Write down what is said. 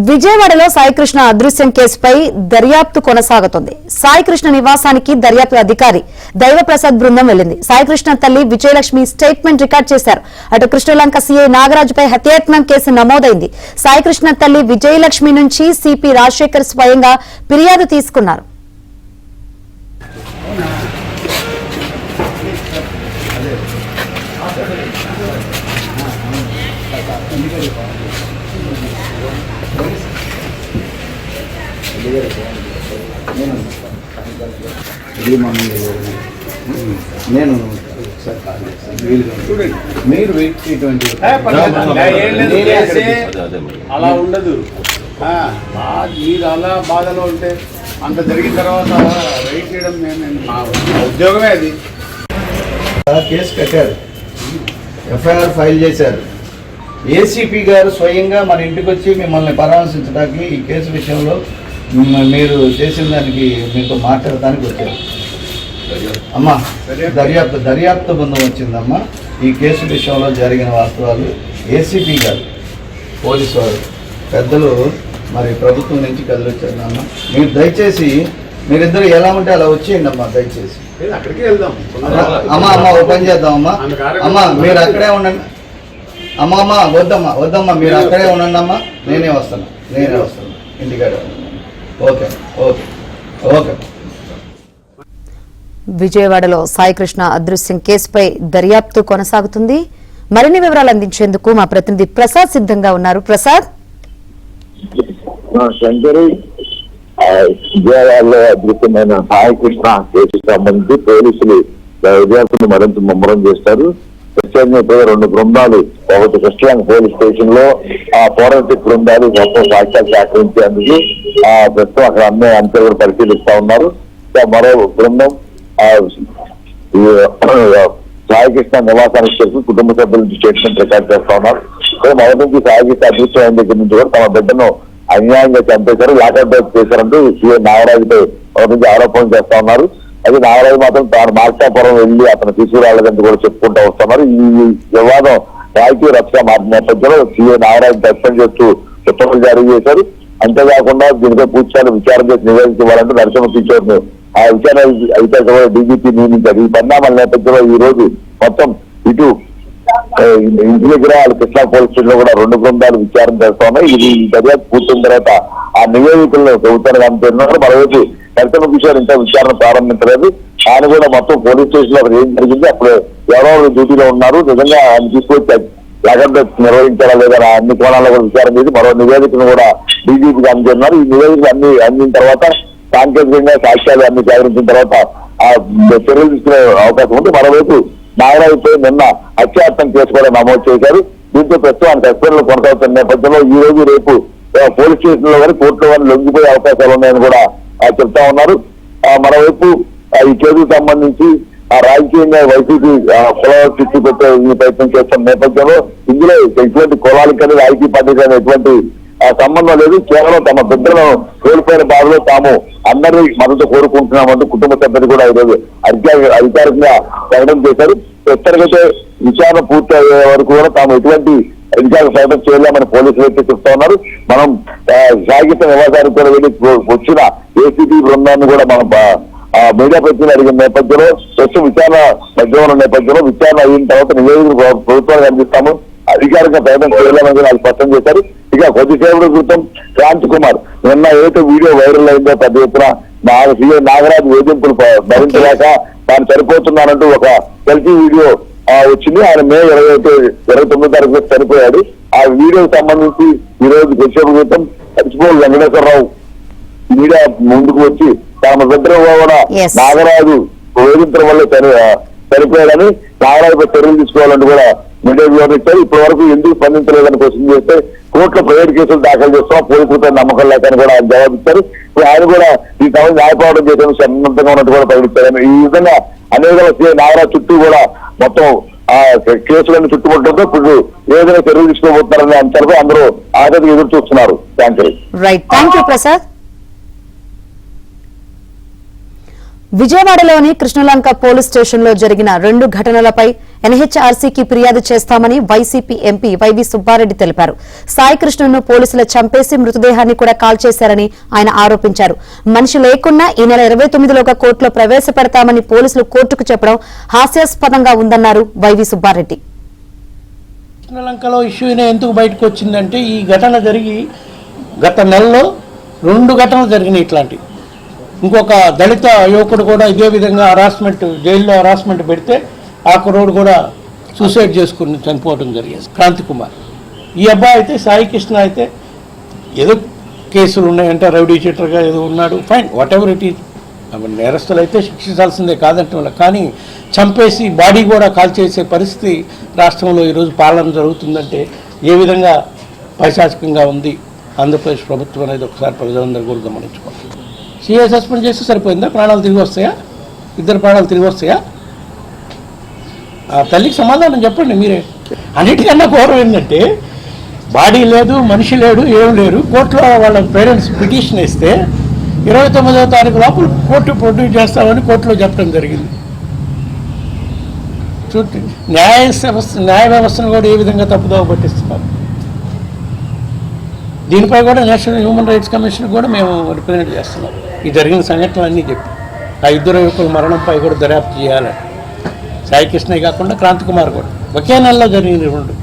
విజయవాడలో సాయికృష్ణ అదృశ్యం కేసుపై దర్యాప్తు కొనసాగుతోంది. సాయికృష్ణ నివాసానికి దర్యాప్తు అధికారి దైవప్రసాద్ బృందం వెళ్లింది. సాయికృష్ణ తల్లి విజయలక్ష్మి స్టేట్మెంట్ రికార్డ్ చేశారు. అటు కృష్ణలంక సీఐ నాగరాజుపై హత్యాయత్నం కేసు నమోదైంది. సాయికృష్ణ తల్లి విజయలక్ష్మి నుంచి సిపి రాజశేఖర్ స్వయంగా ఫిర్యాదు తీసుకున్నారు. నేను మీరు అలా ఉండదు. మీరు అలా బాధలో ఉంటే అంత జరిగిన తర్వాత వెయిట్ చేయడం మా ఉద్యోగమే అది. కేసు కట్టారు, ఎఫ్ఐఆర్ ఫైల్ చేశారు. ఏసీపీ గారు స్వయంగా మన ఇంటికి వచ్చి మిమ్మల్ని పరామర్శించడానికి ఈ కేసు విషయంలో మీరు చేసిన దానికి మీతో మాట్లాడటానికి వచ్చారు. అమ్మా దర్యాప్తు బృందం వచ్చిందమ్మా. ఈ కేసు విషయంలో జరిగిన వాస్తవాలు ఏసీపీ గారు పోలీసు వారు పెద్దలు మరి ప్రభుత్వం నుంచి కదిలొచ్చారు. అమ్మ మీరు దయచేసి మీరిద్దరు ఎలా ఉంటే అలా వచ్చేయండి అమ్మా, దయచేసి అక్కడికి వెళ్దాం. అమ్మా ఓ పని చేద్దామమ్మా. అమ్మా మీరు అక్కడే ఉండండి. అమ్మమ్మ వద్దమ్మా మీరు అక్కడే ఉండండి అమ్మా. నేనే వస్తాను ఇంటికాడే. Okay okay okay. విజయవాడలో సాయికృష్ణ అదృశ్యం కేసుపై దర్యాప్తు కొనసాగుతుంది. మరిన్ని వివరాలు అందించేందుకు మా ప్రతినిధి ప్రసాద్ సిద్ధంగా ఉన్నారు. ప్రసాద్. శంకరి, విజయవాడలో అదృశ్యమైన సాయికృష్ణ కేసుకు సంబంధించి పోలీసులు విద్యార్థులు మరింత ముమ్మరం చేస్తారు. ప్రత్యేకంగా 2 బృందాలు, ఒకటి కృష్ణలంక పోలీస్ స్టేషన్ లో ఫోరెన్సిక్ బృందాలు మొత్తం సాక్ష్యాలు సేకరించేందుకు ప్రస్తుతం అక్కడ అన్ని అంశాలు పరిశీలిస్తా ఉన్నారు. మరో బృందం సాయికృష్ణ నివాసానికి చేసి కుటుంబ సభ్యుల నుంచి స్టేట్మెంట్ రికార్డ్ చేస్తా ఉన్నారు. మొదటి నుంచి సాయికృష్ణ అదృశ్యం దగ్గర నుంచి కూడా తమ బిడ్డను అన్యాయంగా చంపేశారు, లాకౌట్ డౌట్ చేశారంటూ సీఎం నాగరాజుపై మొదటి నుంచి ఆరోపణలు చేస్తా ఉన్నారు. అది నాగరాజు మాత్రం తాను మార్కాపురం వెళ్లి అతను తీసుకురాలేదని కూడా చెప్పుకుంటూ వస్తున్నారు. ఈ వివాదం రాజకీయ రక్షణ మారిన నేపథ్యంలో సీఎం నాగరాజు సస్పెండ్ చేస్తూ ఉత్తర్వులు జారీ చేశారు. అంతేకాకుండా దీనిపై పూర్తిగా విచారణ చేసి నివేదిక ఇవ్వాలంటూ నరసింహ కిషోర్ను ఆ విచారణ అయితే డీజీపీ నియమించారు. ఈ పరిణామాల నేపథ్యంలో ఈ రోజు మొత్తం ఇటు ఇంటి దగ్గర కృష్ణా పోలీస్ స్టేషన్ లో కూడా 2 బృందాలు విచారణ చేస్తా ఉన్నాయి. ఇది దర్యాప్తు పూర్తయిన తర్వాత ఆ నివేదికలను ప్రభుత్వానికి అందజేస్తున్నారు. మరోవైపు నరసింహ కిషోర్ ఇంకా విచారణ ప్రారంభించలేదు. ఆయన కూడా మొత్తం పోలీస్ స్టేషన్ లో ఏం జరిగింది, అప్పుడు ఎవరో డ్యూటీలో ఉన్నారు, నిజంగా ఆయన తీసుకొచ్చి లేకపోతే నిర్వహించారా లేదా అన్ని కోణాల్లో కూడా విచారణ చేసి మరో నివేదికను కూడా డీజీపీకి అందజేస్తున్నారు. ఈ నివేదికలు అన్ని అందిన తర్వాత సాంకేతికంగా సాక్ష్యాలు అన్ని సేకరించిన తర్వాత ఆ చర్యలు తీసుకునే అవకాశం ఉంది. మరోవైపు నాగరాజుపై నిన్న హత్యాయత్నం కేసు కూడా నమోదు చేశారు. దీంతో ప్రస్తుతం ఆయన సస్పెండ్ కొనసాగుతున్న నేపథ్యంలో ఈ రోజు రేపు పోలీస్ స్టేషన్ లో కానీ కోర్టులో కానీ లొంగిపోయే అవకాశాలు ఉన్నాయని కూడా చెప్తా ఉన్నారు. మరోవైపు ఈ కేసుకు సంబంధించి రాజకీయంగా వైసీపీ కుల చుట్టూ పెట్టే ప్రయత్నం చేస్తున్న నేపథ్యంలో ఇందులో ఎటువంటి కులాలకు కానీ రాజకీయ పార్టీకి కానీ ఎటువంటి సంబంధం లేదు. కేవలం తమ బిడ్డలను కోల్పోయిన బాధలో తాము అందరి మద్దతు కోరుకుంటున్నామంటూ కుటుంబ సభ్యులు కూడా ఈరోజు అధికారికంగా ప్రకటన చేశారు. ఎక్కడికైతే విచారణ పూర్తి అయ్యే వరకు కూడా తాము ఎటువంటి అధికారులు ప్రకటన చేయలేమని పోలీసులు అయితే చెప్తా ఉన్నారు. మనం సాగిత నివాసానికి కూడా వెళ్ళి వచ్చిన ఏసీపీ బృందాన్ని కూడా మనం మీడియా ప్రతినిధులు అడిగిన నేపథ్యంలో ప్రస్తుతం విచారణ మధ్య ఉన్న నేపథ్యంలో విచారణ అయిన తర్వాత నివేదిక ప్రభుత్వానికి అందిస్తాము, అధికారికంగా ప్రకటన చేయలేమని వాళ్ళు స్పష్టం చేశారు. ఇక కొద్దిసేపటి క్రితం క్రాంతి కుమార్ నిన్న ఏదైతే వీడియో వైరల్ అయిందో పెద్ద ఎత్తున సీఎం నాగరాజు వేధింపులు భరించలేక తాను చనిపోతున్నానంటూ ఒక సెల్ఫీ వీడియో వచ్చింది. ఆయన మే 29 తారీఖు చనిపోయాడు. ఆ వీడియోకి సంబంధించి ఈ రోజు కొద్దిసేపు క్రితం హరిచిపోలు వెంకటేశ్వరరావు మీడియా ముందుకు వచ్చి తమ బిడ్డలో కూడా నాగరాజు వేధించడం వల్ల చనిపోయాడని నాగరాజుపై చర్యలు తీసుకోవాలంటూ కూడా మీడియా వివరించారు. ఇప్పటి వరకు ఎందుకు స్పందించలేదని క్వశ్చన్ చేస్తే కోర్టులో ప్రైవేట్ కేసులు దాఖలు చేస్తాం, పోలీసులపై నమ్మకం లేకని కూడా ఆయన జవాబిచ్చారు. ఇప్పుడు ఆయన కూడా ఈ సమయం న్యాయపోవడం చేయడానికి సన్నద్ధంగా ఉన్నట్టు కూడా ప్రకటించారు. ఈ విధంగా అనేక నాగరాజు చుట్టూ కూడా మొత్తం కేసులన్నీ చుట్టుముట్టడంతో ఇప్పుడు ఏ విధంగా చర్యలు తీసుకోబోతున్నారనే అంశాలపై అందరూ ఆసక్తిగా ఎదురు చూస్తున్నారు. Thank you. ప్రసాద్. విజయవాడలోని కృష్ణలంక పోలీస్ స్టేషన్లో జరిగిన 2 ఘటనలపై ఎన్హెచ్ఆర్సీకి ఫిర్యాదు చేస్తామని వైసీపీ ఎంపీ వైవి సుబ్బారెడ్డి తెలిపారు. సాయి కృష్ణను పోలీసులు చంపేసి మృతదేహాన్ని కూడా కాల్చేశారని ఆయన ఆరోపించారు. మనిషి లేకున్నా ఈ నెల 29లోగా కోర్టులో ప్రవేశపెడతామని పోలీసులు కోర్టుకు చెప్పడం హాస్యాస్పదంగా ఉందన్నారు వైవి సుబ్బారెడ్డి. కృష్ణలంకలో ఇష్యూ ఎందుకు బయటకు వచ్చిందంటే ఈ ఘటన జరిగి గత నెలలో 2 ఘటనలు జరిగినాయి ఇట్లాంటి. ఇంకొక దళిత యువకుడు కూడా ఇదే విధంగా జైల్లో హరాస్మెంట్ పెడితే ఆ కుర్రోడు కూడా సూసైడ్ చేసుకుని చనిపోవడం జరిగింది. క్రాంతి కుమార్. ఈ అబ్బాయి అయితే సాయి కృష్ణ అయితే ఏదో కేసులు ఉన్నాయంటే రౌడీ షీటర్గా ఏదో ఉన్నాడు, fine, what ever it is. నేరస్తులు అయితే శిక్షించాల్సిందే కాదంటే, కానీ చంపేసి బాడీ కూడా కాల్చేసే పరిస్థితి రాష్ట్రంలో ఈరోజు పాలన జరుగుతుందంటే ఏ విధంగా పైశాచికంగా ఉంది ఆంధ్రప్రదేశ్ ప్రభుత్వం అనేది ఒకసారి ప్రజలందరూ కూడా గమనించుకోవాలి. సీఏ సస్పెండ్ చేస్తే సరిపోయిందా? ప్రాణాలు తిరిగి వస్తాయా? 2 ప్రాణాలు తిరిగి వస్తాయా? ఆ తల్లికి సమాధానం చెప్పండి మీరే. అన్నిటికన్నా ఘోరం ఏంటంటే బాడీ లేదు, మనిషి లేడు, ఏం లేరు. కోర్టులో వాళ్ళ పేరెంట్స్ పిటిషన్ ఇస్తే 29వ తారీఖు లోపల కోర్టు ప్రొడ్యూస్ చేస్తామని కోర్టులో చెప్పడం జరిగింది. చూడండి, న్యాయ వ్యవస్థను కూడా ఏ విధంగా తప్పుదోవ పట్టిస్తున్నారు. దీనిపై కూడా నేషనల్ హ్యూమన్ రైట్స్ కమిషన్ కూడా మేము రిప్రజెంట్ చేస్తున్నాం. ఈ జరిగిన సంఘటనలన్నీ చెప్పి ఆ 2 యువకుల మరణంపై కూడా దర్యాప్తు చేయాలని. సాయి కృష్ణ కాకుండా క్రాంతి కుమార్ కూడా ఒకే నెలలో జరిగిన 2.